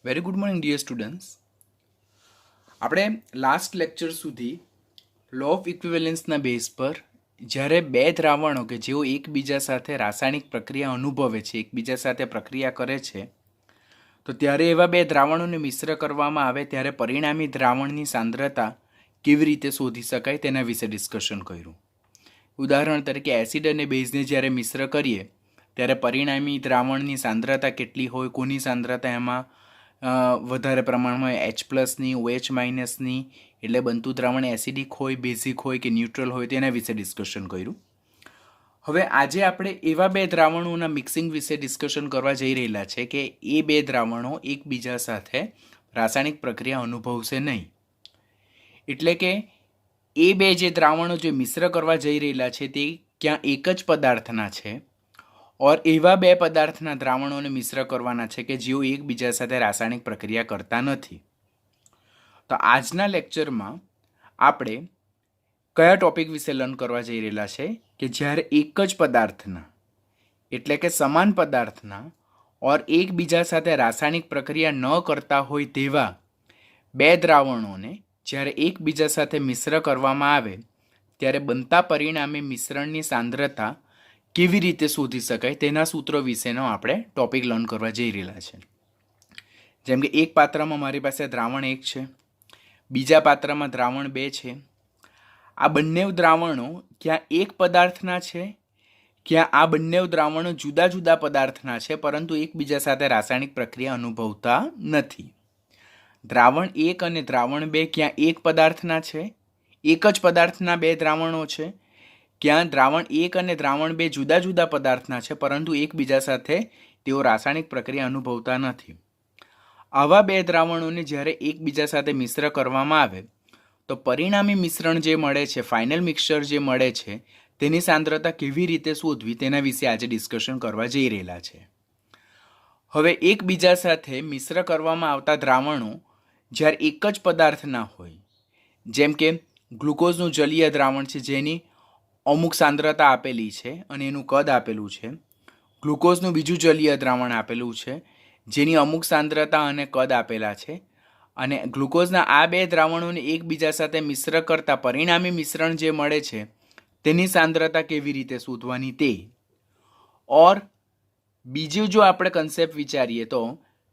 Very good morning dear students. આપણે last lecture સુધી law of ઇક્વિવેલન્સના base પર જ્યારે બે દ્રાવણો કે જેઓ એકબીજા સાથે રાસાયણિક પ્રક્રિયા અનુભવે છે, એકબીજા સાથે પ્રક્રિયા કરે છે, તો ત્યારે એવા બે દ્રાવણોને મિશ્ર કરવામાં આવે ત્યારે પરિણામી દ્રાવણની સાંદ્રતા કેવી રીતે શોધી શકાય તેના વિશે ડિસ્કશન કર્યું. ઉદાહરણ તરીકે એસિડ અને બેઝને જ્યારે મિશ્ર કરીએ ત્યારે પરિણામી દ્રાવણની સાંદ્રતા કેટલી હોય, કોની સાંદ્રતા એમાં વધારે પ્રમાણમાં H+ની, OH-ની, એટલે બનતું દ્રાવણ એસિડિક હોય, બેઝિક હોય કે ન્યુટ્રલ હોય તેના વિશે ડિસ્કશન કર્યું. હવે આજે આપણે એવા બે દ્રાવણોના મિક્સિંગ વિશે ડિસ્કશન કરવા જઈ રહેલા છે કે એ બે દ્રાવણો એકબીજા સાથે રાસાયણિક પ્રક્રિયા અનુભવશે નહીં. એટલે કે એ બે જે દ્રાવણો જે મિશ્ર કરવા જઈ રહેલા છે તે ક્યાં એક જ પદાર્થના છે ઓર એવા બે પદાર્થના દ્રાવણોને મિશ્ર કરવાના છે કે જેઓ એકબીજા સાથે રાસાયણિક પ્રક્રિયા કરતા નથી. તો આજના લેક્ચરમાં આપણે કયા ટોપિક વિશે લર્ન કરવા જઈ રહેલા છે કે જ્યારે એક જ પદાર્થના એટલે કે સમાન પદાર્થના ઓર એકબીજા સાથે રાસાયણિક પ્રક્રિયા ન કરતા હોય તેવા બે દ્રાવણોને જ્યારે એકબીજા સાથે મિશ્ર કરવામાં આવે ત્યારે બનતા પરિણામે મિશ્રણની સાંદ્રતા કેવી રીતે શોધી શકાય તેના સૂત્રો વિશેનો આપણે ટોપિક લર્ન કરવા જઈ રહેલા છે. જેમ કે એક પાત્રમાં મારી પાસે દ્રાવણ 1 છે, બીજા પાત્રમાં દ્રાવણ 2 છે. આ બંને દ્રાવણો ક્યાં એક પદાર્થના છે, ક્યાં આ બંને દ્રાવણો જુદા જુદા પદાર્થના છે પરંતુ એકબીજા સાથે રાસાયણિક પ્રક્રિયા અનુભવતા નથી. દ્રાવણ 1 અને દ્રાવણ 2 ક્યાં એક પદાર્થના છે, એક જ પદાર્થના બે દ્રાવણો છે, ક્યાં દ્રાવણ 1 અને દ્રાવણ 2 જુદા જુદા પદાર્થના છે પરંતુ એકબીજા સાથે તેઓ રાસાયણિક પ્રક્રિયા અનુભવતા નથી. આવા બે દ્રાવણોને જ્યારે એકબીજા સાથે મિશ્ર કરવામાં આવે તો પરિણામી મિશ્રણ જે મળે છે, ફાઇનલ મિક્સચર જે મળે છે, તેની સાંદ્રતા કેવી રીતે શોધવી તેના વિશે આજે ડિસ્કશન કરવા જઈ રહેલા છે. હવે એકબીજા સાથે મિશ્ર કરવામાં આવતા દ્રાવણો જ્યારે એક જ પદાર્થના હોય, જેમ કે ગ્લુકોઝનું જલીય દ્રાવણ છે જેની અમુક સાંદ્રતા આપેલી છે અને એનું કદ આપેલું છે, ગ્લુકોઝનું બીજું જલીય દ્રાવણ આપેલું છે જેની અમુક સાંદ્રતા અને કદ આપેલા છે, અને ગ્લુકોઝના આ બે દ્રાવણોને એકબીજા સાથે મિશ્ર કરતા પરિણામી મિશ્રણ જે મળે છે તેની સાંદ્રતા કેવી રીતે શોધવાની તે. ઓર બીજું જો આપણે કન્સેપ્ટ વિચારીએ તો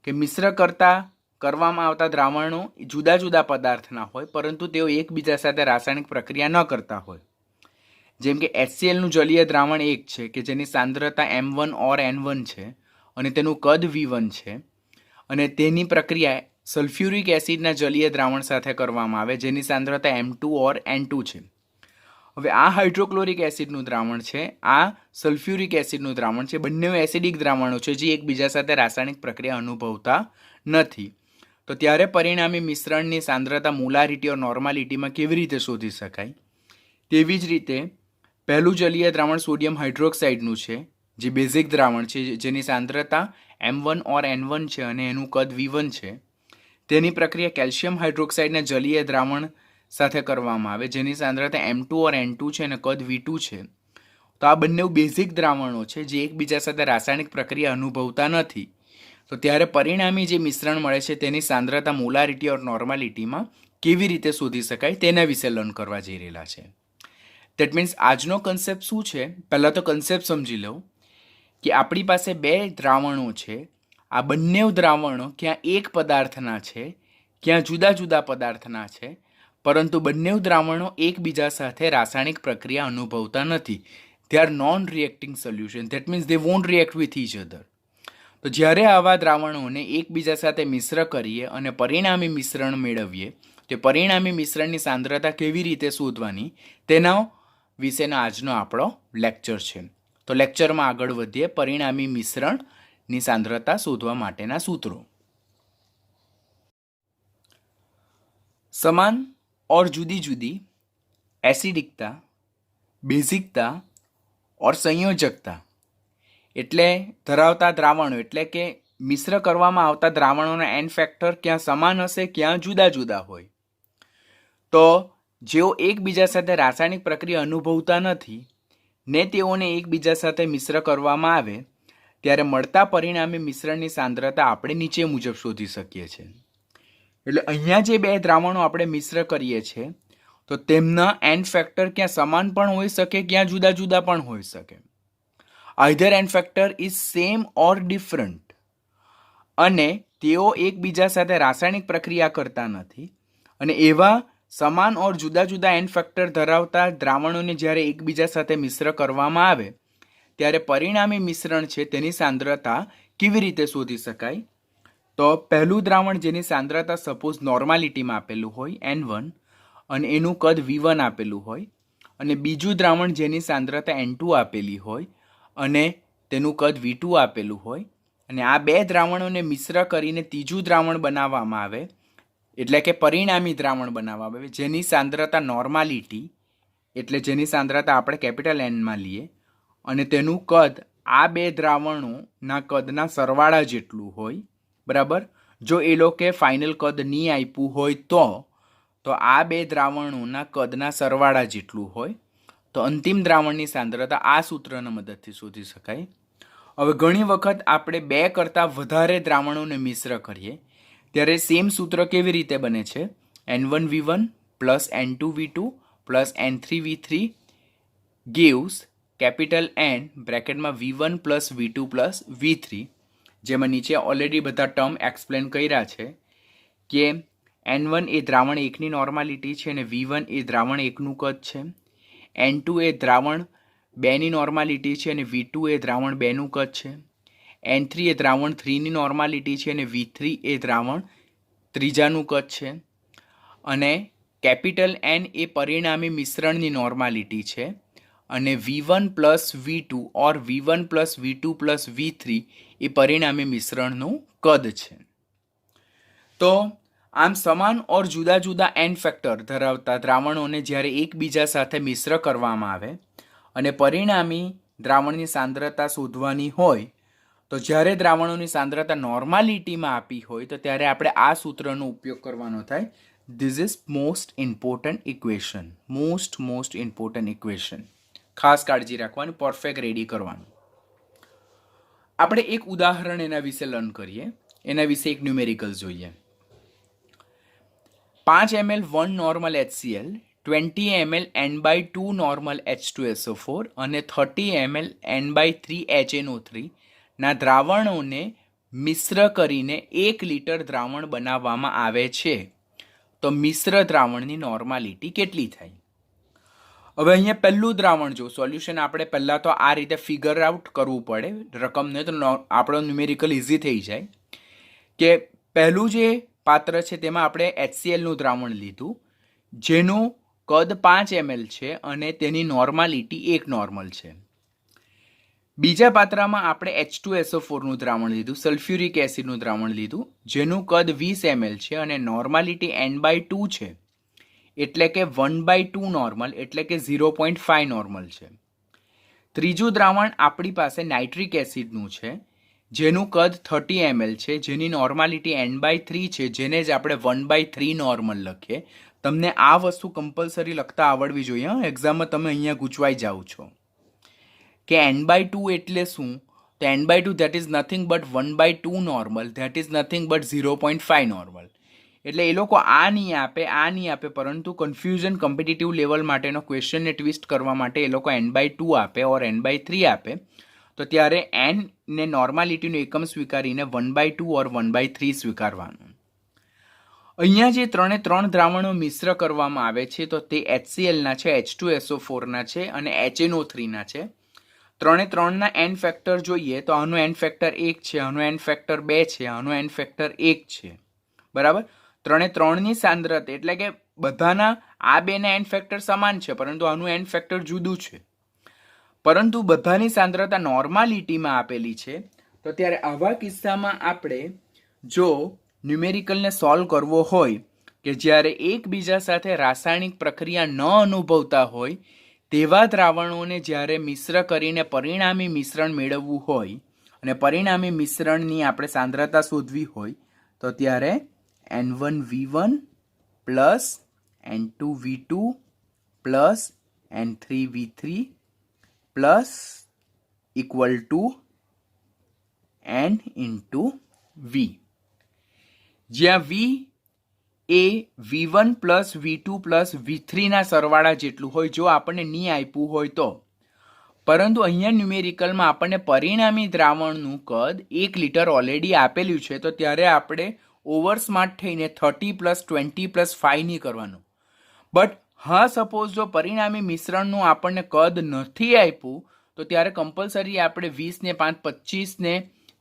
કે મિશ્ર કરવામાં આવતા દ્રાવણો જુદા જુદા પદાર્થના હોય પરંતુ તેઓ એકબીજા સાથે રાસાયણિક પ્રક્રિયા ન કરતા હોય. જેમ કે HClનું જલીય દ્રાવણ 1 છે કે જેની સાંદ્રતા M1 ઓર N1 છે અને તેનું કદ V1 છે, અને તેની પ્રક્રિયા સલ્ફ્યુરિક એસિડના જલીય દ્રાવણ સાથે કરવામાં આવે જેની સાંદ્રતા M2 ઓર N2 છે. હવે આ હાઇડ્રોક્લોરિક એસિડનું દ્રાવણ છે, આ સલ્ફ્યુરિક એસિડનું દ્રાવણ છે, બંને એસિડિક દ્રાવણો છે જે એકબીજા સાથે રાસાયણિક પ્રક્રિયા અનુભવતા નથી. તો ત્યારે પરિણામી મિશ્રણની સાંદ્રતા મોલારિટી ઓર નોર્માલિટીમાં કેવી રીતે શોધી શકાય? તેવી જ રીતે પહેલું જલીય દ્રાવણ સોડિયમ હાઇડ્રોક્સાઇડનું છે જે બેઝિક દ્રાવણ છે જેની સાંદ્રતા M1 ઓર N1 છે અને એનું કદ V1 છે. તેની પ્રક્રિયા કેલ્શિયમ હાઇડ્રોક્સાઇડના જલીય દ્રાવણ સાથે કરવામાં આવે જેની સાંદ્રતા M2 ઓર N2 છે અને કદ V2 છે. તો આ બંને બેઝિક દ્રાવણો છે જે એકબીજા સાથે રાસાયણિક પ્રક્રિયા અનુભવતા નથી. તો ત્યારે પરિણામી જે મિશ્રણ મળે છે તેની સાંદ્રતા મોલારિટી ઓર નોર્માલિટીમાં કેવી રીતે શોધી શકાય તેના વિશે લર્ન કરવા જઈ રહેલા છે. દેટ મીન્સ આજનો કન્સેપ્ટ શું છે? પહેલાં તો કન્સેપ્ટ સમજી લો કે આપણી પાસે બે દ્રાવણો છે. આ બંને દ્રાવણો ક્યાં એક પદાર્થના છે, ક્યાં જુદા જુદા પદાર્થના છે, પરંતુ બંને દ્રાવણો એકબીજા સાથે રાસાયણિક પ્રક્રિયા અનુભવતા નથી. They are non reacting solution. That means they won't react with each other. તો જ્યારે આવા દ્રાવણોને એકબીજા સાથે મિશ્ર કરીએ અને પરિણામી મિશ્રણ મેળવીએ તો પરિણામી મિશ્રણની સાંદ્રતા કેવી રીતે શોધવાની તેના વિશેનો આજનો આપણો લેક્ચર છે. તો લેક્ચરમાં આગળ વધીએ પરિણામી મિશ્રણની સાંદ્રતા શોધવા માટેના સૂત્રો. સમાન और जुदी जुदी एसिडिकता, बेसिकता और संयोजकता એટલે ધરાવતા દ્રાવણો એટલે કે મિશ્ર કરવામાં આવતા દ્રાવણોના એન ફેક્ટર ક્યાં સમાન હશે, ક્યાં જુદા જુદા હોય. તો જેઓ એકબીજા સાથે રાસાયણિક પ્રક્રિયા અનુભવતા નથી ને તેઓને એકબીજા સાથે મિશ્ર કરવામાં આવે ત્યારે મળતા પરિણામી મિશ્રણની સાંદ્રતા આપણે નીચે મુજબ શોધી શકીએ છીએ. એટલે અહીંયા જે બે દ્રાવણો આપણે મિશ્ર કરીએ છીએ તો તેમના એન ફેક્ટર ક્યાં સમાન પણ હોઈ શકે, ક્યાં જુદા જુદા પણ હોઈ શકે. Either N factor is same or different, અને તેઓ એકબીજા સાથે રાસાયણિક પ્રક્રિયા કરતા નથી. અને એવા સમાન ઓર જુદા જુદા એન ફેક્ટર ધરાવતા દ્રાવણોને જ્યારે એકબીજા સાથે મિશ્ર કરવામાં આવે ત્યારે પરિણામી મિશ્રણ છે તેની સાંદ્રતા કેવી રીતે શોધી શકાય? તો પહેલું દ્રાવણ જેની સાંદ્રતા સપોઝ નોર્માલિટીમાં આપેલું હોય N1 અને એનું કદ V1 આપેલું હોય, અને બીજું દ્રાવણ જેની સાંદ્રતા N2 આપેલી હોય અને તેનું કદ V2 આપેલું હોય, અને આ બે દ્રાવણોને મિશ્ર કરીને ત્રીજું દ્રાવણ બનાવવામાં આવે, એટલે કે પરિણામી દ્રાવણ બનાવવામાં આવે જેની સાંદ્રતા નોર્માલિટી એટલે જેની સાંદ્રતા આપણે કેપિટલ Nમાં લઈએ, અને તેનું કદ આ બે દ્રાવણોના કદના સરવાળા જેટલું હોય. બરાબર. જો એ લોકોએ ફાઇનલ કદ નહીં આપ્યું હોય તો આ બે દ્રાવણોના કદના સરવાળા જેટલું હોય. તો અંતિમ દ્રાવણની સાંદ્રતા આ સૂત્રના મદદથી શોધી શકાય. હવે ઘણી વખત આપણે બે કરતાં વધારે દ્રાવણોને મિશ્ર કરીએ ત્યારે સેમ સૂત્ર કેવી રીતે બને છે? N1V1 plus N2V2 plus N3V3 gives capital N બ્રેકેટમાં V1 plus V2 plus V3, જેમાં નીચે ઓલરેડી બધા ટર્મ એક્સપ્લેન કર્યા છે કે N1 એ દ્રાવણ 1ની નોર્માલિટી છે અને V1 એ દ્રાવણ 1નું કદ છે, N2 એ દ્રાવણ 2ની નોર્માલિટી છે અને V2 એ દ્રાવણ 2નું કદ છે, N3 એ દ્રાવણ 3ની નોર્માલિટી છે અને V3 એ દ્રાવણ 3જાનું કદ છે, અને કેપિટલ N એ પરિણામી મિશ્રણની નોર્માલિટી છે, અને V1 પ્લસ V2 ઓર V1 plus V2 plus V3 એ પરિણામી મિશ્રણનું કદ છે. તો આમ સમાન ઓર જુદા જુદા એન ફેક્ટર ધરાવતા દ્રાવણોને જ્યારે એકબીજા સાથે મિશ્ર કરવામાં આવે અને પરિણામી દ્રાવણની સાંદ્રતા શોધવાની હોય તો જ્યારે દ્રાવણોની સાંદ્રતા નોર્માલિટીમાં આપી હોય તો ત્યારે આપણે આ સૂત્રનો ઉપયોગ કરવાનો થાય. This is most important equation. ખાસ કાળજી રાખવાની, પરફેક્ટ રેડી કરવાનું. આપણે એક ઉદાહરણ એના વિશે લર્ન કરીએ, એના વિશે એક ન્યુમેરિકલ જોઈએ. 5 ml 1 normal HCl, 20 ml N/2 normal H2SO4 અને 30 ml N/3 HNO3 ના દ્રાવણોને મિશ્ર કરીને 1 લિટર દ્રાવણ બનાવવામાં આવે છે. તો મિશ્ર દ્રાવણની નોર્માલિટી કેટલી થાય? હવે અહીંયા પહેલું દ્રાવણ જો સોલ્યુશન આપણે પહેલાં તો આ રીતે ફિગર આઉટ કરવું પડે રકમને, તો આપણો ન્યુમેરિકલ ઇઝી થઈ જાય. કે પહેલું જે પાત્ર છે તેમાં આપણે HClનું દ્રાવણ લીધું જેનું કદ 5 ml છે અને તેની નોર્માલિટી 1 નોર્મલ છે. બીજા પાત્રમાં આપણે H2SO4નું દ્રાવણ લીધું, સલ્ફ્યુરિક એસિડનું દ્રાવણ લીધું જેનું કદ 20 ml છે અને નોર્માલિટી N/2 છે, એટલે કે 1/2 નોર્મલ એટલે કે 0.5 નોર્મલ છે. ત્રીજું દ્રાવણ આપણી પાસે નાઇટ્રિક એસિડનું છે જેનું કદ 30 ml છે, જેની નોર્માલિટી N/3 છે, જેને જ આપણે 1/3 નોર્મલ લખીએ. તમને આ વસ્તુ કમ્પલસરી લખતા આવડવી જોઈએ. એક્ઝામમાં તમે અહીંયા ગૂંચવાઈ જાઓ છો કે N/2 એટલે શું? તો N/2 that is nothing but 1/2 normal, that is nothing but 0.5 normal. એટલે એ લોકો આ નહીં આપે, પરંતુ કન્ફ્યુઝન કોમ્પિટિટિવ લેવલ માટેનો ક્વેશ્ચનને ટ્વિસ્ટ કરવા માટે એ લોકો N/2 આપે ઓર N/3 આપે. તો ત્યારે N ને નોર્માલિટીનું એકમ સ્વીકારીને 1/2 ઓર 1/3 સ્વીકારવાનું. અહીંયા જે 3 દ્રાવણો મિશ્ર કરવામાં આવે છે તો તે HClના છે, H2SO4ના છે અને HNO3ના છે. 3ના N ફેક્ટર જોઈએ તો આનો N ફેક્ટર 1 છે, આનો N ફેક્ટર 2 છે, આનો N ફેક્ટર 1 છે. બરાબર. 3ની સાંદ્રતા એટલે કે બધાના આ બેના N ફેક્ટર સમાન છે, પરંતુ આનું N ફેક્ટર જુદું છે, પરંતુ બધાની સાંદ્રતા નોર્માલિટીમાં આપેલી છે. તો ત્યારે આવા કિસ્સામાં આપણે જો ન્યુમેરિકલને સોલ્વ કરવો હોય કે જ્યારે એકબીજા સાથે રાસાયણિક પ્રક્રિયા ન અનુભવતા હોય તેવા દ્રાવણોને જ્યારે મિશ્ર કરીને પરિણામી મિશ્રણ મેળવવું હોય અને પરિણામી મિશ્રણની આપણે સાંદ્રતા શોધવી હોય તો ત્યારે N1V1 plus N2V2 plus N3V3 plus equal to n into V, જ્યાં વી એ V1 પ્લસ V2 પ્લસ V3ના સરવાળા જેટલું હોય જો આપણને નહીં આપ્યું હોય તો. પરંતુ અહીંયા ન્યુમેરિકલમાં આપણને પરિણામી દ્રાવણનું કદ 1 લિટર ઓલરેડી આપેલું છે, તો ત્યારે આપણે ઓવર સ્માર્ટ થઈને 30 પ્લસ 20 પ્લસ 5 નહીં કરવાનું. બટ હા સપોઝ જો પરિણામી મિશ્રણનું આપણને કદ નથી આપ્યું તો ત્યારે કમ્પલસરી આપણે 20 ને 5 25 ને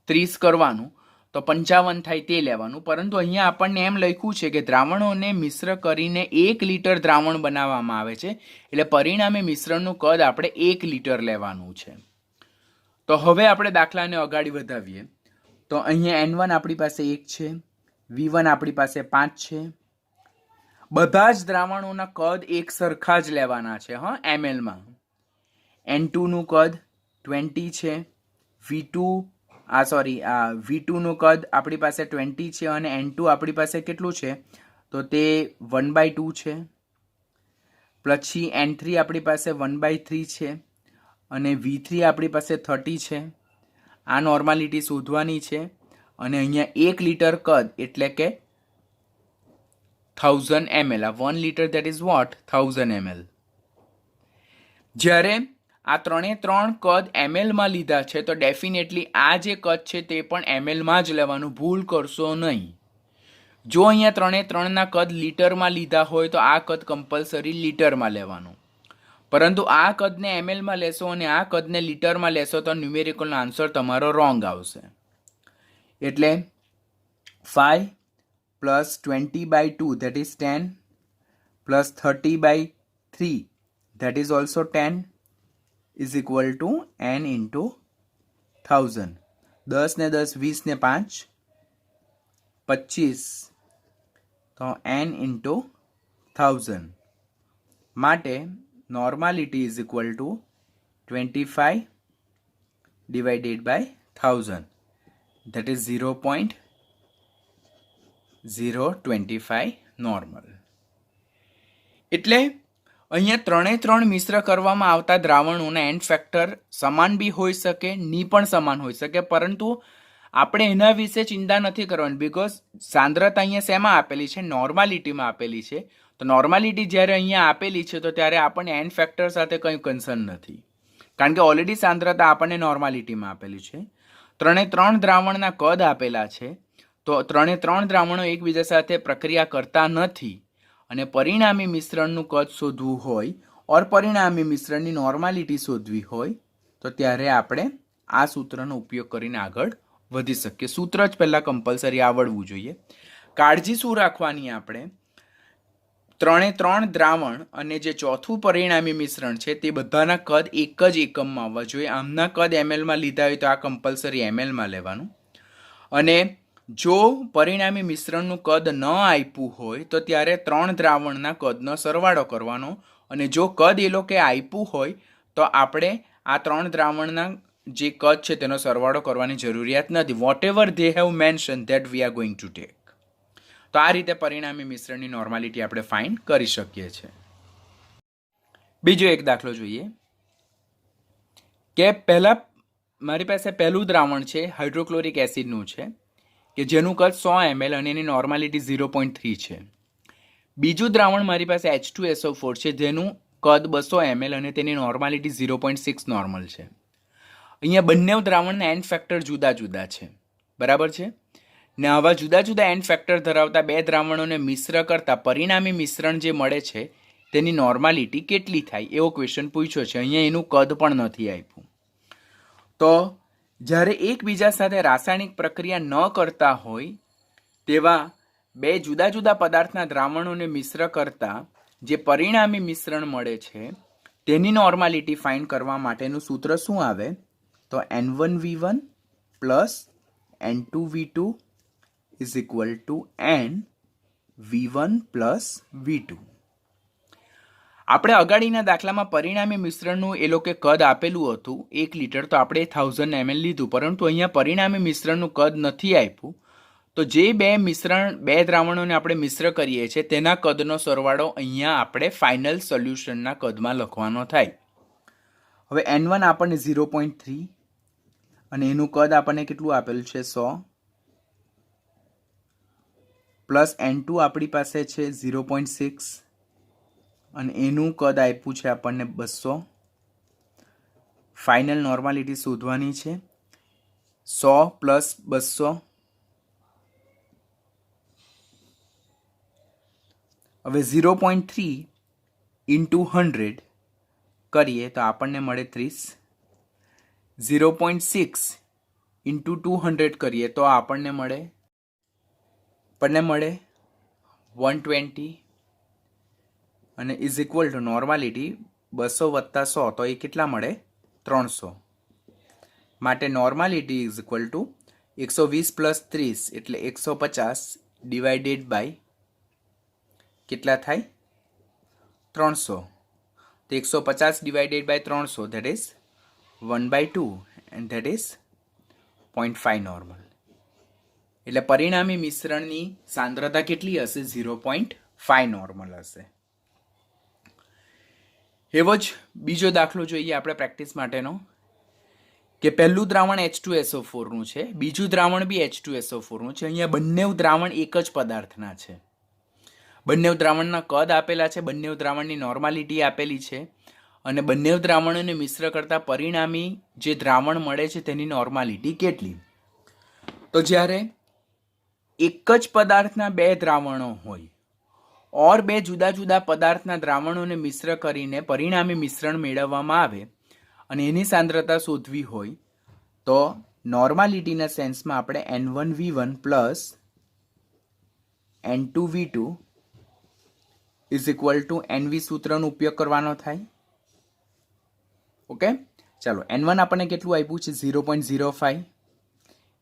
30 કરવાનું, તો 55 થાય તે લેવાનું. પરંતુ અહીંયા આપણને એમ લખ્યું છે કે દ્રાવણોને મિશ્ર કરીને 1 લિટર દ્રાવણ બનાવવામાં આવે છે, એટલે પરિણામી મિશ્રણનું કદ આપણે 1 લિટર લેવાનું છે. તો હવે આપણે દાખલાને આગળ વધાવીએ. તો અહીંયા N1 આપણી પાસે 1 છે, V1 આપણી પાસે 5 છે. બધા જ દ્રાવણોના કદ એક સરખા જ લેવાના છે mlમાં. N2 નું કદ 20 છે, V2 નું કદ આપણી પાસે 20 છે અને N2 આપણી પાસે કેટલું છે તો તે 1/2 છે. પછી N3 આપણી પાસે 1/3 છે અને V3 આપણી પાસે 30 છે. આ નોર્માલિટી શોધવાની છે અને અહીંયા 1 લિટર કદ એટલે કે 1000 ml. આ 1 litre that is what 1000 ml. જ્યારે આ ત્રણે ત્રણ કદ mlમાં લીધા છે તો ડેફિનેટલી આ જે કદ છે તે પણ mlમાં જ લેવાનું, ભૂલ કરશો નહીં. જો અહીંયા ત્રણે ત્રણના કદ લીટરમાં લીધા હોય તો આ કદ કમ્પલસરી લીટરમાં લેવાનું, પરંતુ આ કદને mlમાં લેશો અને આ કદને લીટરમાં લેશો તો ન્યુમેરિકલનો આન્સર તમારો રોંગ આવશે. એટલે 5 plus 20/2 that is 10 plus 30/3 that is also 10 is equal to n into 1000. 10 ને 10 20 ને 5 25, તો n into 1000 માટે normality is equal to 25 divided by 1000 that is 0.025 normal. એટલે અહીંયા ત્રણે ત્રણ મિશ્ર કરવામાં આવતા દ્રાવણોના એન ફેક્ટર સમાન બી હોઈ શકે, ની પણ સમાન હોઈ શકે, પરંતુ આપણે એના વિશે ચિંતા નથી કરવાની બિકોઝ સાંદ્રતા અહીંયા શેમાં આપેલી છે? નોર્માલિટીમાં આપેલી છે. તો નોર્માલિટી જ્યારે અહીંયા આપેલી છે તો ત્યારે આપણને એન ફેક્ટર સાથે કંઈ કન્સર્ન નથી, કારણ કે ઓલરેડી સાંદ્રતા આપણને નોર્માલિટીમાં આપેલી છે. ત્રણે ત્રણ દ્રાવણના કદ આપેલા છે, તો ત્રણે ત્રણ દ્રાવણો એકબીજા સાથે પ્રક્રિયા કરતા નથી અને પરિણામી મિશ્રણનું કદ શોધવું હોય ઓર પરિણામી મિશ્રણની નોર્માલિટી શોધવી હોય તો ત્યારે આપણે આ સૂત્રનો ઉપયોગ કરીને આગળ વધી શકીએ. સૂત્ર જ પહેલાં કમ્પલસરી આવડવું જોઈએ. કાળજી શું રાખવાની? આપણે ત્રણે ત્રણ દ્રાવણ અને જે ચોથું પરિણામી મિશ્રણ છે તે બધાના કદ એક જ એકમમાં આવવા જોઈએ. આમના કદ mlમાં લીધા હોય તો આ કમ્પલસરી mlમાં લેવાનું, અને જો પરિણામી મિશ્રણનું કદ ન આપ્યું હોય તો ત્યારે ત્રણ દ્રાવણના કદનો સરવાળો કરવાનો, અને જો કદ એ લોકોએ આપ્યું હોય તો આપણે આ ત્રણ દ્રાવણના જે કદ છે તેનો સરવાળો કરવાની જરૂરિયાત નથી. Whatever they have mention that we are going to take. તો આ રીતે પરિણામી મિશ્રણની નોર્માલિટી આપણે ફાઇન્ડ કરી શકીએ છીએ. બીજો એક દાખલો જોઈએ કે પહેલા મારી પાસે પહેલું દ્રાવણ છે હાઇડ્રોક્લોરિક એસિડનું છે કે જેનું કદ 100 ml અને એની નોર્માલિટી 0.3 છે. બીજું દ્રાવણ મારી પાસે H2SO4 છે જેનું કદ 200 ml અને તેની નોર્માલિટી 0.6 નોર્મલ છે. અહીંયા બંને દ્રાવણના એન ફેક્ટર જુદા જુદા છે, બરાબર છે ને? આવા જુદા જુદા એન ફેક્ટર ધરાવતા બે દ્રાવણોને મિશ્ર કરતા પરિણામી મિશ્રણ જે મળે છે તેની નોર્માલિટી કેટલી થાય એવો ક્વેશ્ચન પૂછ્યો છે. અહીંયા એનું કદ પણ નથી આપ્યું. તો જ્યારે એકબીજા સાથે રાસાયણિક પ્રક્રિયા ન કરતા હોય તેવા બે જુદા જુદા પદાર્થના દ્રાવણોને મિશ્ર કરતા જે પરિણામી મિશ્રણ મળે છે તેની નોર્માલિટી ફાઇન્ડ કરવા માટેનું સૂત્ર શું આવે? તો N1V1 plus N2V2 is equal two NV1 plus V2. આપણે અગાડીના દાખલામાં પરિણામી મિશ્રણનું એ લોકો કદ આપેલું હતું 1 લિટર, તો આપણે 1000 ml લીધું, પરંતુ અહીંયા પરિણામી મિશ્રણનું કદ નથી આપ્યું. તો જે બે દ્રાવણોને આપણે મિશ્ર કરીએ છીએ તેના કદનો સરવાળો અહીંયા આપણે ફાઇનલ સોલ્યુશનના કદમાં લખવાનો થાય. હવે N1 આપણને 0.3 અને એનું કદ આપણને કેટલું આપેલું છે 100 પ્લસ N2 આપણી પાસે છે 0.6 અને એનું કદ આપ્યું છે આપણને 200. ફાઇનલ નોર્માલિટી શોધવાની છે 100 પ્લસ 200. હવે 0.3 ઇન્ટુ 100 કરીએ તો આપણને મળે 30. 0.6 ઇન્ટુ 200 કરીએ તો આપણને મળે 120 અને ઇઝ ઇક્વલ ટુ નોર્માલિટી 200 વત્તા 100 તો એ કેટલા મળે 300. માટે normality is equal two 120 plus 30 એટલે 150 ડિવાઇડેડ બાય કેટલા થાય 300. તો 150 divided by 300 that is 1/2 and that is 0.5 normal. એટલે પરિણામી મિશ્રણની સાંદ્રતા કેટલી હશે 0.5 નોર્મલ હશે. એવો જ બીજો દાખલો જોઈએ આપણે પ્રેક્ટિસ માટેનો કે પહેલું દ્રાવણ H2SO4 નું છે, બીજું દ્રાવણ બી H2SO4 નું છે. અહીંયા બંને દ્રાવણ એક જ પદાર્થના છે. બંને દ્રાવણના કદ આપેલા છે, બંને દ્રાવણની નોર્માલિટી આપેલી છે અને બંને દ્રાવણોને મિશ્ર કરતા પરિણામી જે દ્રાવણ મળે છે તેની નોર્માલિટી કેટલી. તો જ્યારે એક જ પદાર્થના બે દ્રાવણો હોય ઓર બે જુદા જુદા પદાર્થના દ્રાવણોને મિશ્ર કરીને પરિણામી મિશ્રણ મેળવવામાં આવે અને એની સાંદ્રતા શોધવી હોય તો નોર્માલિટીના સેન્સમાં આપણે N1V1 plus N2V2 is equal two NV સૂત્રનો ઉપયોગ કરવાનો થાય. ઓકે, ચાલો N1 આપણને કેટલું આપ્યું છે 0.05,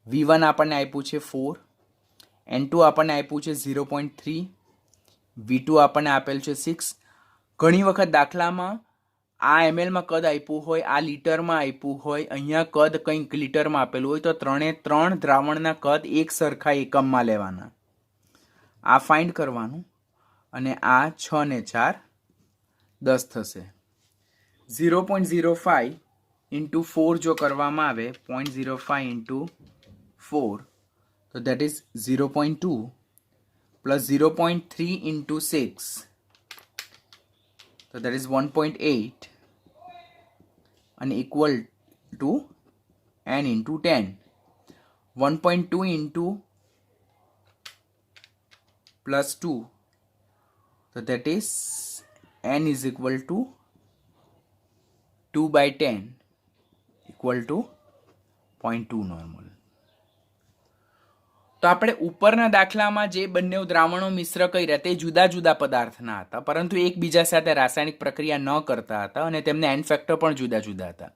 V1 આપણને આપ્યું છે 4, N2 આપણને આપ્યું છે 0.3, V2 આપણને આપેલ છે 6. ઘણી વખત દાખલામાં આ mlમાં કદ આપ્યું હોય, આ લીટરમાં આપ્યું હોય, અહીંયા કદ કંઈક લીટરમાં આપેલું હોય તો ત્રણે ત્રણ દ્રાવણના કદ એક સરખા એકમમાં લેવાના. આ ફાઇન્ડ કરવાનું અને આ 6 ને 4 10 થશે. 0.05 ઇન્ટુ 4 જો કરવામાં આવે 0.05 ઇન્ટુ 4 તો દેટ ઇઝ 0.2 પ્લસ 0.3 ઇન્ટુ 6 તો દેટ ઇઝ 1.8 અને equal to n into 10. 1.2 into plus 2 તો that is n is equal two 2/10 equal to 0.2 normal. તો આપણે ઉપરના દાખલામાં જે બંને દ્રાવણો મિશ્ર કર્યા તે જુદા જુદા પદાર્થના હતા, પરંતુ એકબીજા સાથે રાસાયણિક પ્રક્રિયા ન કરતા હતા અને તેમને એન ફેક્ટર પણ જુદા જુદા હતા.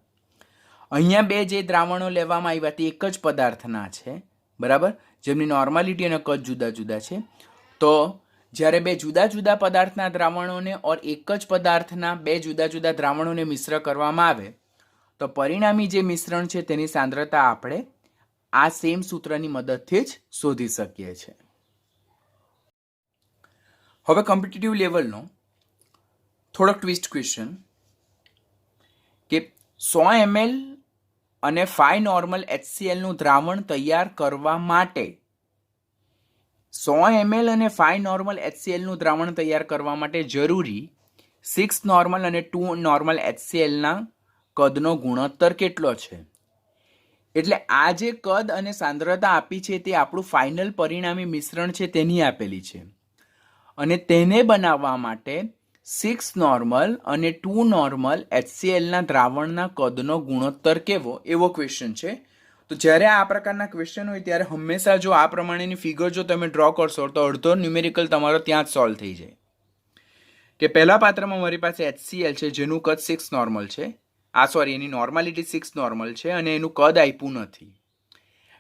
અહીંયા બે જે દ્રાવણો લેવામાં આવ્યા તે એક જ પદાર્થના છે, બરાબર, જેમની નોર્માલિટી અને કદ જુદા જુદા છે. તો જ્યારે બે જુદા જુદા પદાર્થના દ્રાવણોને ઓર એક જ પદાર્થના બે જુદા જુદા દ્રાવણોને મિશ્ર કરવામાં આવે તો પરિણામી જે મિશ્રણ છે તેની સાંદ્રતા આપણે આ સેમ સૂત્રની મદદથી જ શોધી શકીએ છીએ. હવે કોમ્પિટિટિવ લેવલનો થોડોક ટ્વિસ્ટ ક્વેશ્ચન કે 100 ml અને 5 નોર્મલ HCl નું દ્રાવણ તૈયાર કરવા માટે 100 ml અને 5 નોર્મલ HCl નું દ્રાવણ તૈયાર કરવા માટે જરૂરી 6 નોર્મલ અને 2 નોર્મલ HCl ના કદનો ગુણોત્તર કેટલો છે. એટલે આ જે કદ અને સાંદ્રતા આપી છે તે આપણું ફાઇનલ પરિણામી મિશ્રણ છે તેની આપેલી છે અને તેને બનાવવા માટે 6 નોર્મલ અને 2 નોર્મલ HCl ના દ્રાવણના કદનો ગુણોત્તર કેવો એવો ક્વેશ્ચન છે. તો જ્યારે આ પ્રકારના ક્વેશ્ચન હોય ત્યારે હંમેશા જો આ પ્રમાણેની ફિગર જો તમે ડ્રો કરશો તો અડધો ન્યુમેરિકલ તમારો ત્યાં જ સોલ્વ થઈ જાય. કે પહેલા પાત્રમાં મારી પાસે HCl છે જેનું કદ 6 નોર્મલ છે, એની નોર્માલિટી 6 નોર્મલ છે અને એનું કદ આપ્યું નથી.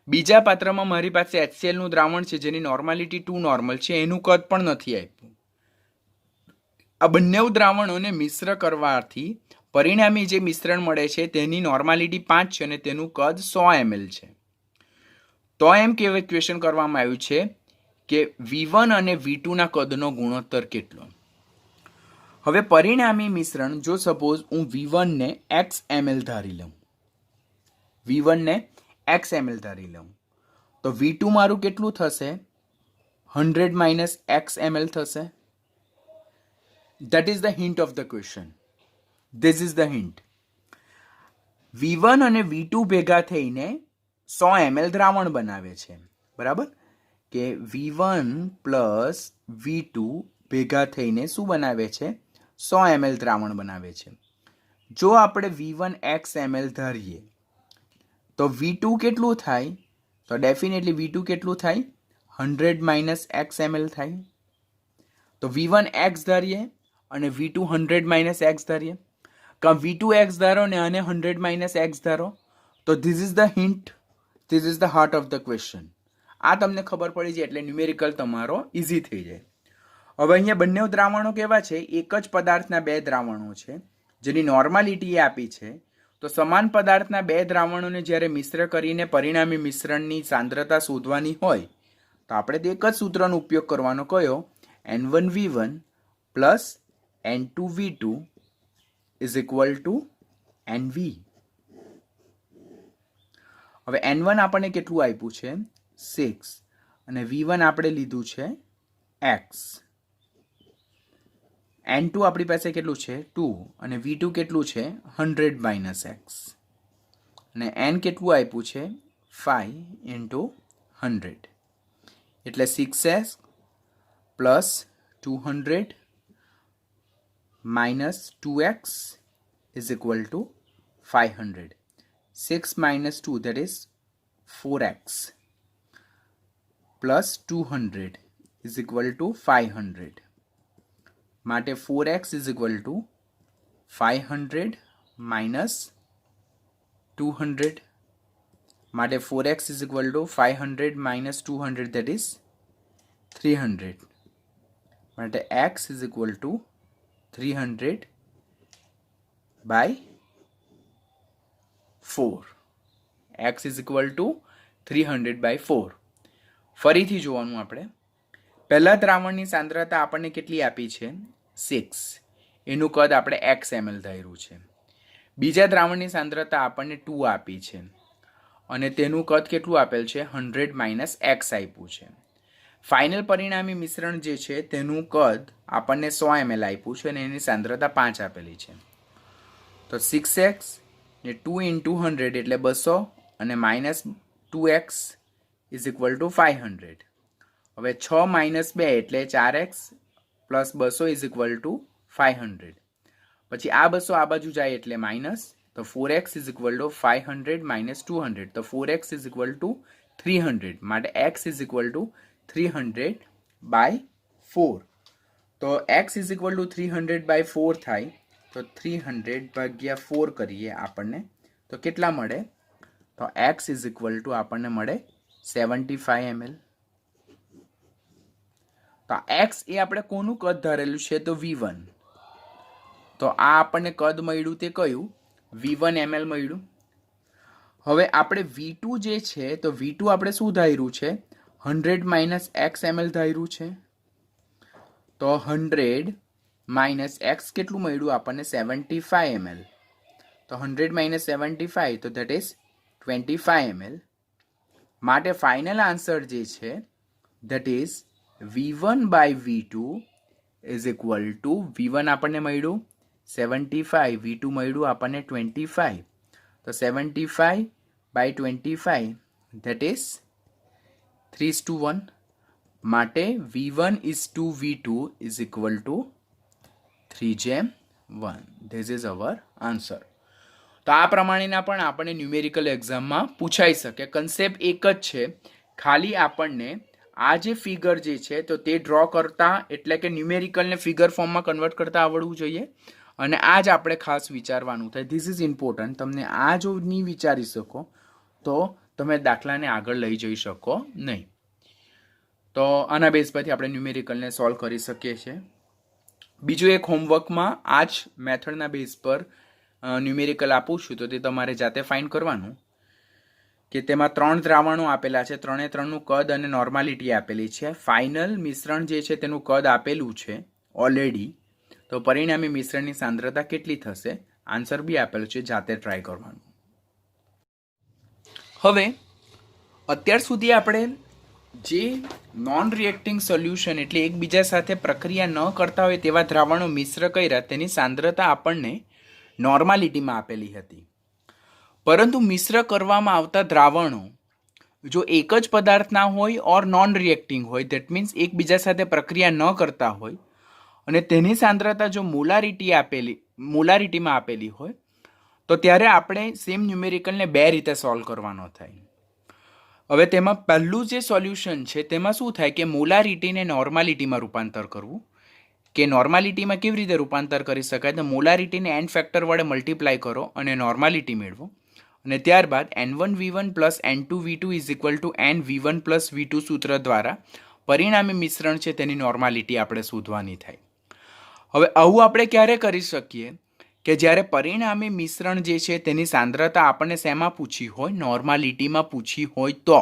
બીજા પાત્રમાં મારી પાસે HCl નું દ્રાવણ છે જેની નોર્માલિટી 2 નોર્મલ છે, એનું કદ પણ નથી આપ્યું. આ બંને દ્રાવણોને મિશ્ર કરવાથી પરિણામી જે મિશ્રણ મળે છે તેની નોર્માલિટી 5 છે અને તેનું કદ 100 ml છે. તો એમ ક્વેશ્ચન કરવામાં આવ્યું છે કે V1 અને V2 ના કદનો ગુણોત્તર કેટલો. હવે પરિણામી મિશ્રણ જો સપોઝ હું V1 ને x ml ધારી લઉં, V1 ને x ml ધારી લઉં તો V2 મારું કેટલું થશે? 100 minus x ml થશે. That is the hint of the question. This is the hint. V1 અને V2 ભેગા થઈને 100 ml દ્રાવણ બનાવે છે, બરાબર? કે V1 પ્લસ V2 ભેગા થઈને શું બનાવે છે? 100 ml દ્રાવણ બનાવે છે. જો આપણે V1 x ml ધારીએ તો V2 કેટલું થાય? તો ડેફિનેટલી V2 કેટલું થાય? 100 minus x ml થાય. તો V1 x ધારીએ અને V2 100 minus x ધારીએ, કાં V2 x ધારો ને આને 100 minus x ધારો. તો this is the hint, this is the heart of the question. આ તમને ખબર પડી જાય એટલે ન્યુમેરિકલ તમારો ઇઝી થઈ જાય. હવે અહીંયા બંને દ્રાવણો કેવા છે? એક જ પદાર્થના બે દ્રાવણો છે જેની નોર્માલિટી આપી છે. તો સમાન પદાર્થના બે દ્રાવણોને જ્યારે મિશ્ર કરીને પરિણામી મિશ્રણની સાંદ્રતા શોધવાની હોય તો આપણે તે એક જ સૂત્રનો ઉપયોગ કરવાનો. કયો? N1V1 plus N2V2 is equal two NV. હવે N1 આપણને કેટલું આપ્યું છે? 6 અને V1 આપણે લીધું છે x. N2 આપણી પાસે કેટલું છે? 2 અને V2 કેટલું છે? 100 minus x અને N કેટલું આપ્યું છે? 5 into 100 એટલે 6x plus 200 minus 2x is equal to 500. 6 minus 2 that is 4x plus 200 is equal to 500. માટે 4x is equal to 500 minus 200. માટે 4x is equal to 500 minus 200 that is 300. માટે x is equal to 300 by 4. x is equal to 300 by 4. ફરીથી જોવાનું આપણે. પહેલા દ્રાવણની સાંદ્રતા આપણને કેટલી આપી છે? 6. એનું કદ આપણે x ml ધાર્યું છે. બીજા દ્રાવણની સાંદ્રતા આપણને 2 આપી છે અને તેનું કદ કેટલું આપેલ છે? 100 minus x આપ્યું છે. ફાઇનલ પરિણામી મિશ્રણ જે છે તેનું કદ આપણને 100 ml આપ્યું છે અને એની સાંદ્રતા 5 આપેલી છે. તો 6x ને 2 into 100 એટલે 200 અને minus 2x is equal two 500. હવે 6 માઇનસ 2 એટલે 4x plus 200 is equal two 500. પછી આ 200 આ બાજુ જાય એટલે માઇનસ. તો 4x is equal two 500 minus 200. તો 4x ઇઝ ઇક્વલ ટુ 300. માટે x is equal two 300 by 4. તો x is equal two 300 by 4 થાય. તો 300 ભાગ્યા 4 કરીએ આપણને તો કેટલા મળે? તો x ઇઝ ઇક્વલ ટુ આપણને મળે 75 ml. તો x એ આપણે કોનું કદ ધારેલું છે? તો V1. તો આ આપણને કદ મળ્યું તે કયું? V1 ml મળ્યું. હવે આપણે V2 જે છે તો V2 આપણે શું ધાર્યું છે? 100 minus x ml ધાર્યું છે. તો 100 minus x કેટલું મળ્યું આપણને? 75 ml. તો 100 minus 75 તો that is 25 ml. માટે ફાઇનલ આન્સર જે છે that is V1 by V2 is equal to V1 આપણને મળ્યું 75, V2 મળ્યું આપણને 25. તો 75 by 25 that is 3:1. માટે V1 is to V2 is equal to 3:1. This is our answer. તો આ પ્રમાણેના પણ આપણને ન્યુમેરિકલ એક્ઝામમાં પૂછાઈ શકે. કન્સેપ્ટ એક જ છે, ખાલી આપણને આ જે ફિગર જે છે તો તે ડ્રો કરતા એટલે કે ન્યુમેરિકલને ફિગર ફોર્મમાં કન્વર્ટ કરતા આવડવું જોઈએ અને આ જ આપણે ખાસ વિચારવાનું થાય. This is important. તમને આ જો નહીં વિચારી શકો તો તમે દાખલાને આગળ લઈ જઈ શકો નહીં. તો આના બેઝ પરથી આપણે ન્યુમેરિકલને સોલ્વ કરી શકીએ છીએ. બીજું એક હોમવર્કમાં આ જ મેથડના બેઝ પર ન્યુમેરિકલ આપું છું તો તે તમારે જાતે ફાઇન્ડ કરવાનું કે તેમાં 3 દ્રાવણો આપેલા છે, 3નું કદ અને નોર્માલિટી આપેલી છે. ફાઇનલ મિશ્રણ જે છે તેનું કદ આપેલું છે ઓલરેડી. તો પરિણામી મિશ્રણની સાંદ્રતા કેટલી થશે? આન્સર બી આપેલું છે, જાતે ટ્રાય કરવાનું. હવે અત્યાર સુધી આપણે જે નોન રિએક્ટિંગ સોલ્યુશન એટલે એકબીજા સાથે પ્રક્રિયા ન કરતા હોય તેવા દ્રાવણો મિશ્ર કર્યા, તેની સાંદ્રતા આપણને નોર્માલિટીમાં આપેલી હતી. પરંતુ મિશ્ર કરવામાં આવતા દ્રાવણો જો એક જ પદાર્થના હોય ઓર નોન રિએક્ટિંગ હોય, દેટ મીન્સ એકબીજા સાથે પ્રક્રિયા ન કરતા હોય અને તેની સાંદ્રતા જો મોલારિટીમાં આપેલી હોય, તો ત્યારે આપણે સેમ ન્યુમેરિકલને બે રીતે સોલ્વ કરવાનો થાય. હવે તેમાં પહેલું જે સોલ્યુશન છે તેમાં શું થાય કે મોલારિટીને નોર્માલિટીમાં રૂપાંતર કરવું. કે નોર્માલિટીમાં કેવી રીતે રૂપાંતર કરી શકાય? તો મોલારિટીને એન ફેક્ટર વડે મલ્ટીપ્લાય કરો અને નોર્માલિટી મેળવો, અને ત્યારબાદ N1V1 plus N2V2 is equal two NV1 plus V2 સૂત્ર દ્વારા પરિણામી મિશ્રણ છે તેની નોર્માલિટી આપણે શોધવાની થાય. હવે આવું આપણે ક્યારે કરી શકીએ? કે જ્યારે પરિણામી મિશ્રણ જે છે તેની સાંદ્રતા આપણને શેમાં પૂછી હોય? નોર્માલિટીમાં પૂછી હોય. તો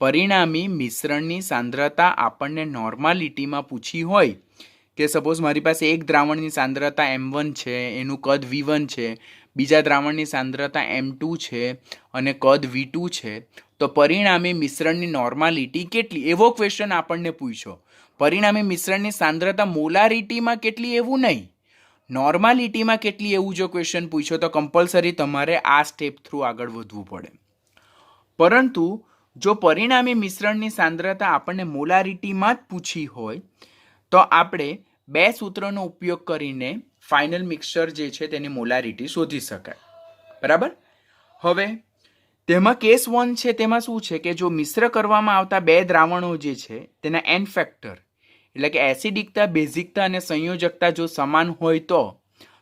પરિણામી મિશ્રણની સાંદ્રતા આપણને નોર્માલિટીમાં પૂછી હોય કે સપોઝ મારી પાસે એક દ્રાવણની સાંદ્રતા M1 છે, એનું કદ V1 છે, બીજા દ્રાવણની સાંદ્રતા M2 છે અને કદ V2 છે, તો પરિણામી મિશ્રણની નોર્માલિટી કેટલી? એવો ક્વેશ્ચન આપણને પૂછ્યો. પરિણામી મિશ્રણની સાંદ્રતા મોલારિટીમાં કેટલી એવું નહીં, નોર્માલિટીમાં કેટલી એવું જો ક્વેશ્ચન પૂછ્યો તો કમ્પલસરી તમારે આ સ્ટેપ થ્રુ આગળ વધવું પડે. પરંતુ જો પરિણામી મિશ્રણની સાંદ્રતા આપણને મોલારિટીમાં જ પૂછી હોય તો આપણે બે સૂત્રનો ઉપયોગ કરીને ફાઇનલ મિક્સચર જે છે તેની મોલારિટી શોધી શકાય. બરાબર? હવે તેમાં કેસ 1 છે, તેમાં શું છે કે જો મિશ્ર કરવામાં આવતા બે દ્રાવણો જે છે તેના એન ફેક્ટર એટલે કે એસિડિકતા, બેઝિકતા અને સંયોજકતા જો સમાન હોય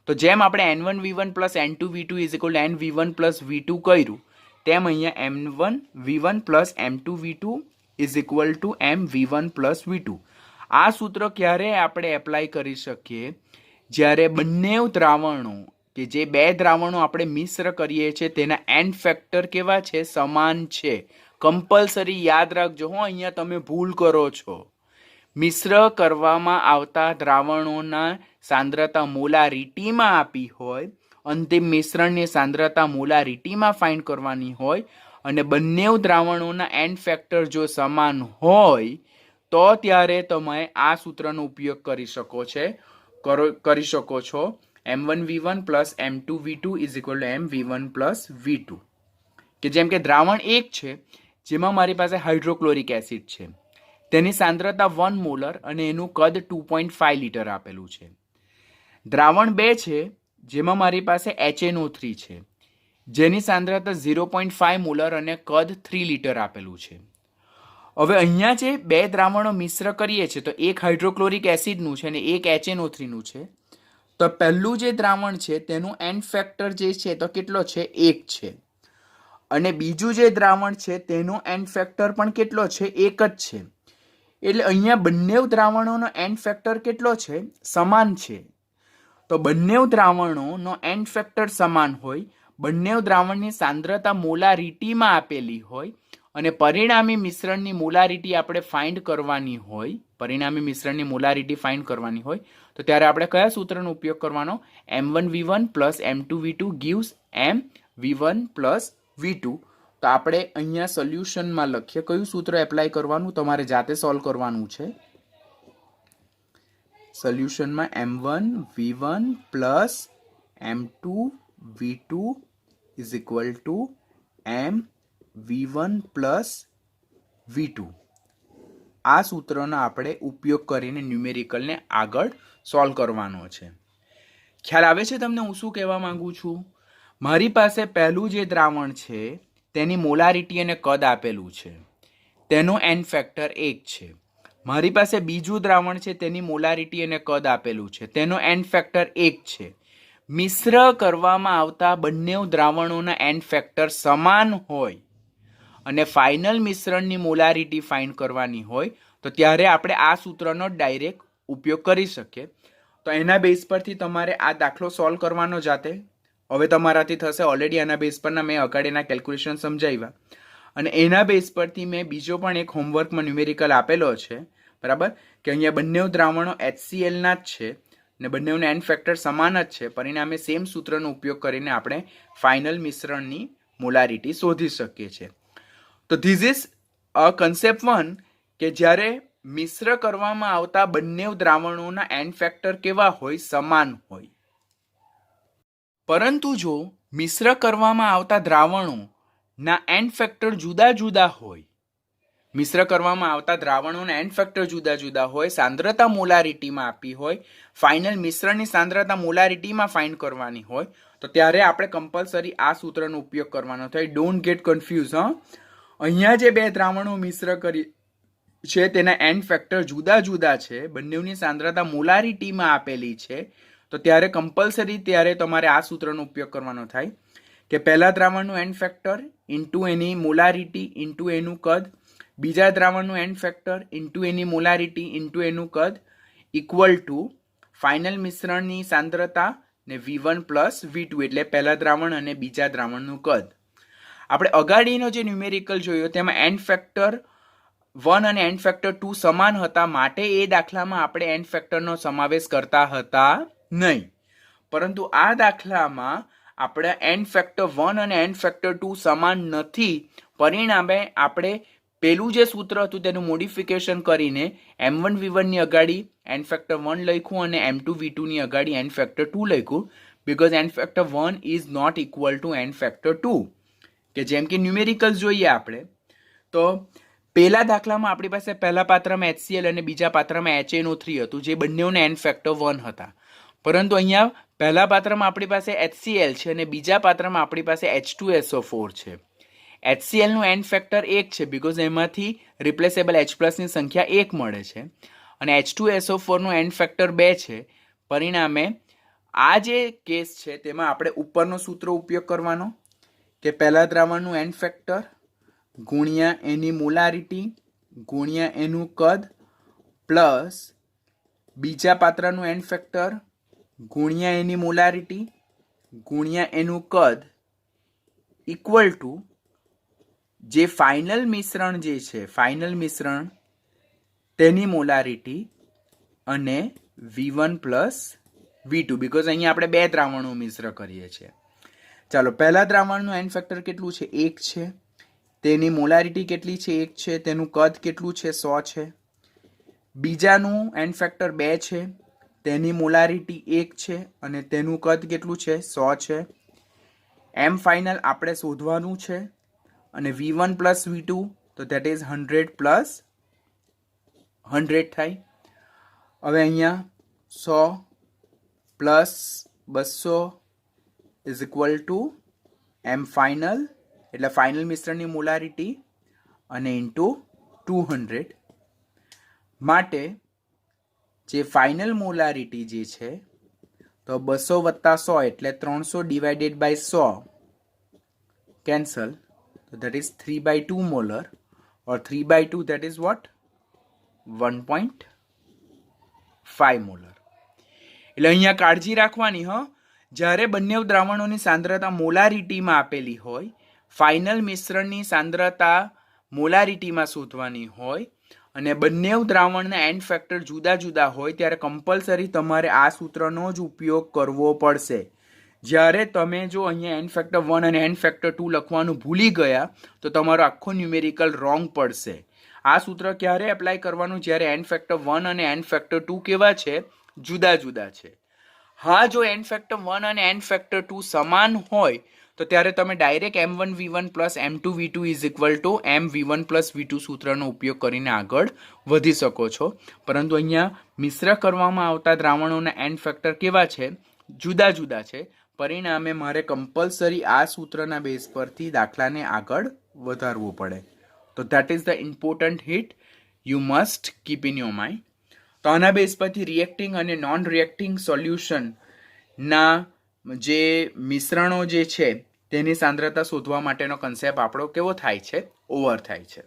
તો જેમ આપણે N1V1 plus N2V2 is equal NV1 plus V2 કર્યું, તેમ અહીંયા M1V1 plus M2V2 is equal two MV1 plus V2. આ સૂત્ર ક્યારે આપણે એપ્લાય કરી શકીએ? જ્યારે બંને દ્રાવણો કે જે બે દ્રાવણો આપણે મિશ્ર કરીએ છીએ તેના એન ફેક્ટર કેવા છે? સમાન છે. કમ્પલસરી યાદ રાખજો હો, અહીંયા તમે ભૂલ કરો છો. મિશ્ર કરવામાં આવતા દ્રાવણોના સાંદ્રતા મોલારિટીમાં આપી હોય, અંતિમ મિશ્રણની સાંદ્રતા મોલારિટીમાં ફાઇન્ડ કરવાની હોય અને બંને દ્રાવણોના એન ફેક્ટર જો સમાન હોય તો ત્યારે તમે આ સૂત્રનો ઉપયોગ કરી શકો છો M1V1 plus M2V2 is equal two MV1 plus V2. કે જેમ કે દ્રાવણ 1 છે જેમાં મારી પાસે હાઇડ્રોક્લોરિક એસિડ છે, તેની સાંદ્રતા 1 મોલર અને એનું કદ 2.5 લિટર આપેલું છે. દ્રાવણ 2 છે જેમાં મારી પાસે HNO3 છે, જેની સાંદ્રતા 0.5 મોલર અને કદ 3 લિટર આપેલું છે. હવે અહીંયા જે બે દ્રાવણો મિશ્ર કરીએ છીએ તો એક હાઇડ્રોક્લોરિક એસિડનું છે અને એક HNO3નું છે. તો પહેલું જે દ્રાવણ છે તેનું એન ફેક્ટર જે છે તો કેટલો છે? 1 છે. અને બીજું જે દ્રાવણ છે તેનો એન ફેક્ટર પણ કેટલો છે? 1 જ છે. એટલે અહીંયા બંને દ્રાવણોનો એન ફેક્ટર કેટલો છે? સમાન છે. તો બંને દ્રાવણોનો એન ફેક્ટર સમાન હોય, બંને દ્રાવણની સાંદ્રતા મોલારિટીમાં આપેલી હોય અને પરિણામી મિશ્રણની મોલારિટી આપણે ફાઇન્ડ કરવાની હોય, તો ત્યારે આપણે કયા સૂત્રનો ઉપયોગ કરવાનો? M1V1 plus M2V2 gives MV1 plus V2. તો આપણે અહીંયા સોલ્યુશનમાં લખીએ કયું સૂત્ર એપ્લાય કરવાનું, તમારે જાતે સોલ્વ કરવાનું છે. સોલ્યુશનમાં M1V1 plus M2V2 is equal two MV1 plus V2. આ સૂત્રનો આપણે ઉપયોગ કરીને ન્યુમેરિકલને આગળ સોલ્વ કરવાનો છે. ખ્યાલ આવે છે તમને હું શું કહેવા માંગુ છું? મારી પાસે પહેલું જે દ્રાવણ છે તેની મોલારિટી અને કદ આપેલું છે, તેનો એન ફેક્ટર 1 છે. મારી પાસે બીજું દ્રાવણ છે તેની મોલારિટી અને કદ આપેલું છે, તેનો એન ફેક્ટર 1 છે. મિશ્ર કરવામાં આવતા બંને દ્રાવણોના એન ફેક્ટર સમાન હોય અને ફાઇનલ મિશ્રણની મોલારિટી ફાઇન્ડ કરવાની હોય તો ત્યારે આપણે આ સૂત્રનો ડાયરેક્ટ ઉપયોગ કરી શકીએ. તો એના બેઝ પરથી તમારે આ દાખલો સોલ્વ કરવાનો જાતે. હવે તમારાથી થશે. ઓલરેડી આના બેઝ પરના મેં અગાડીના કેલ્ક્યુલેશન સમજાવ્યા અને એના બેઝ પરથી મેં બીજો પણ એક હોમવર્કમાં ન્યુમેરિકલ આપેલો છે. બરાબર? કે અહીંયા બંને દ્રાવણો HClના જ છે ને બંનેનો એન ફેક્ટર સમાન જ છે. પરિણામે સેમ સૂત્રનો ઉપયોગ કરીને આપણે ફાઇનલ મિશ્રણની મોલારિટી શોધી શકીએ છીએ. તો ધીસ ઇઝ અ કન્સેપ્ટ 1 કે જ્યારે મિશ્ર કરવામાં આવતા બંને દ્રાવણોના એન ફેક્ટર કેવા હોય? સમાન હોય. પરંતુ જો મિશ્ર કરવામાં આવતા દ્રાવણોના એન ફેક્ટર જુદા જુદા હોય, મિશ્ર કરવામાં આવતા દ્રાવણોના એન ફેક્ટર જુદા જુદા હોય, સાંદ્રતા મોલારિટીમાં આપી હોય, ફાઇનલ મિશ્રણની સાંદ્રતા મોલારિટીમાં ફાઇન્ડ કરવાની હોય, તો ત્યારે આપણે કમ્પલસરી આ સૂત્રનો ઉપયોગ કરવાનો થાય. Don't get confuse. અહીંયા જે બે દ્રાવણો મિશ્ર કરી છે તેના એન ફેક્ટર જુદા જુદા છે, બંનેની સાંદ્રતા મોલારિટીમાં આપેલી છે, તો ત્યારે કમ્પલસરી ત્યારે તમારે આ સૂત્રનો ઉપયોગ કરવાનો થાય કે પહેલા દ્રાવણનું એન ફેક્ટર ઇન્ટુ એની મોલારિટી ઇન્ટુ એનું કદ, બીજા દ્રાવણનું એન ફેક્ટર ઇન્ટુ એની મોલારિટી ઇન્ટુ એનું કદ ઇક્વલ ટુ ફાઇનલ મિશ્રણની સાંદ્રતા ને V1 પ્લસ V2 એટલે પહેલા દ્રાવણ અને બીજા દ્રાવણનું કદ. આપણે અગાડીનો જે ન્યુમેરિકલ જોયો તેમાં એન ફેક્ટર 1 અને એન ફેક્ટર 2 સમાન હતા, માટે એ દાખલામાં આપણે એન ફેક્ટરનો સમાવેશ કરતા હતા નહીં. પરંતુ આ દાખલામાં આપણે એન ફેક્ટર 1 અને એન ફેક્ટર 2 સમાન નથી, પરિણામે આપણે પેલું જે સૂત્ર હતું તેનું મોડિફિકેશન કરીને M1 V1 ની અગાડી એન ફેક્ટર 1 લખ્યું અને M2 V2 ની અગાડી એન ફેક્ટર 2 લખ્યું, because N factor 1 is not equal to N factor 2. કે જેમ કે ન્યુમેરિકલ્સ જોઈએ આપણે તો પહેલા દાખલામાં આપણી પાસે પહેલા પાત્રમાં HCl અને બીજા પાત્રમાં HNO3 હતું, જે બંનેઓના એન ફેક્ટર 1 હતા. પરંતુ અહીંયા પહેલા પાત્રમાં આપણી પાસે HCl છે અને બીજા પાત્રમાં આપણી પાસે H2SO4 છે. HCl નું એન ફેક્ટર 1 છે, બીકોઝ એમાંથી રિપ્લેસેબલ H+ ની સંખ્યા 1 મળે છે, અને H2SO4 નું એન ફેક્ટર 2 છે. પરિણામે આ જે કેસ છે તેમાં આપણે ઉપરનો સૂત્ર ઉપયોગ કરવાનો કે પહેલા દ્રાવણનું એન ફેક્ટર ગુણ્યા એની મોલારિટી ગુણ્યા એનું કદ પ્લસ બીજા પાત્રનું એન ફેક્ટર ગુણ્યા એની મોલારિટી ગુણ્યા એનું કદ ઇક્વલ ટુ જે ફાઇનલ મિશ્રણ જે છે, ફાઇનલ મિશ્રણ તેની મોલારિટી અને V1 પ્લસ V2, બીકોઝ અહીંયા આપણે બે દ્રાવણો મિશ્ર કરીએ છીએ. ચાલો, પહેલા દ્રાવણનું એન ફેક્ટર કેટલું છે? 1 છે. તેની મોલારિટી કેટલી છે? 1 છે. તેનું કદ કેટલું છે? 100 છે. બીજાનું એન ફેક્ટર 2 છે, તેની મોલારિટી 1 છે અને તેનું કદ કેટલું છે? 100 છે. એમ ફાઇનલ આપણે શોધવાનું છે અને V1 પ્લસ V2 તો દેટ ઇઝ 100 પ્લસ 100 થાય. હવે અહીંયા 100 plus 200 is equal to M final એટલે ફાઇનલ મિશ્રણની મોલારિટી અને ઇન્ટુ 200. માટે જે ફાઇનલ મોલારિટી જે છે તો 200 વત્તા 100 એટલે 300 ડિવાઇડેડ બાય 100 કેન્સલ, તો that is 3/2 molar or 3/2 that is what 1.5 molar. એટલે અહીંયા કાળજી રાખવાની જ્યારે બંને દ્રાવણોની સાંદ્રતા મોલારિટીમાં આપેલી હોય, ફાઇનલ મિશ્રણની સાંદ્રતા મોલારિટીમાં શોધવાની હોય અને બંને દ્રાવણના એન ફેક્ટર જુદા જુદા હોય, ત્યારે કમ્પલસરી તમારે આ સૂત્રનો જ ઉપયોગ કરવો પડશે. જ્યારે તમે જો અહીંયા એન ફેક્ટર 1 અને એન ફેક્ટર 2 લખવાનું ભૂલી ગયા તો તમારો આખો ન્યુમેરિકલ રોંગ પડશે. આ સૂત્ર ક્યારે એપ્લાય કરવાનું? જ્યારે એન ફેક્ટર 1 અને એન ફેક્ટર 2 કેવા છે? જુદા જુદા છે. હા, જો એન ફેક્ટર 1 અને એન ફેક્ટર 2 સમાન હોય તો ત્યારે તમે direct M1 V1 plus M2 V2 is equal two M V1 plus V2 સૂત્રનો ઉપયોગ કરીને આગળ વધી શકો છો. પરંતુ અહીંયા મિશ્ર કરવામાં આવતા દ્રાવણોના એન ફેક્ટર કેવા છે? જુદા જુદા છે. પરિણામે મારે કમ્પલસરી આ સૂત્રના બેઝ પરથી દાખલાને આગળ વધારવું પડે. તો that is the important hint you must keep in your mind. તો આના બેઝ પરથી રિએક્ટિંગ અને નોન રિએક્ટિંગ સોલ્યુશનના જે મિશ્રણો જે છે તેની સાંદ્રતા શોધવા માટેનો કન્સેપ્ટ આપણો કેવો થાય છે? ઓવર થાય છે.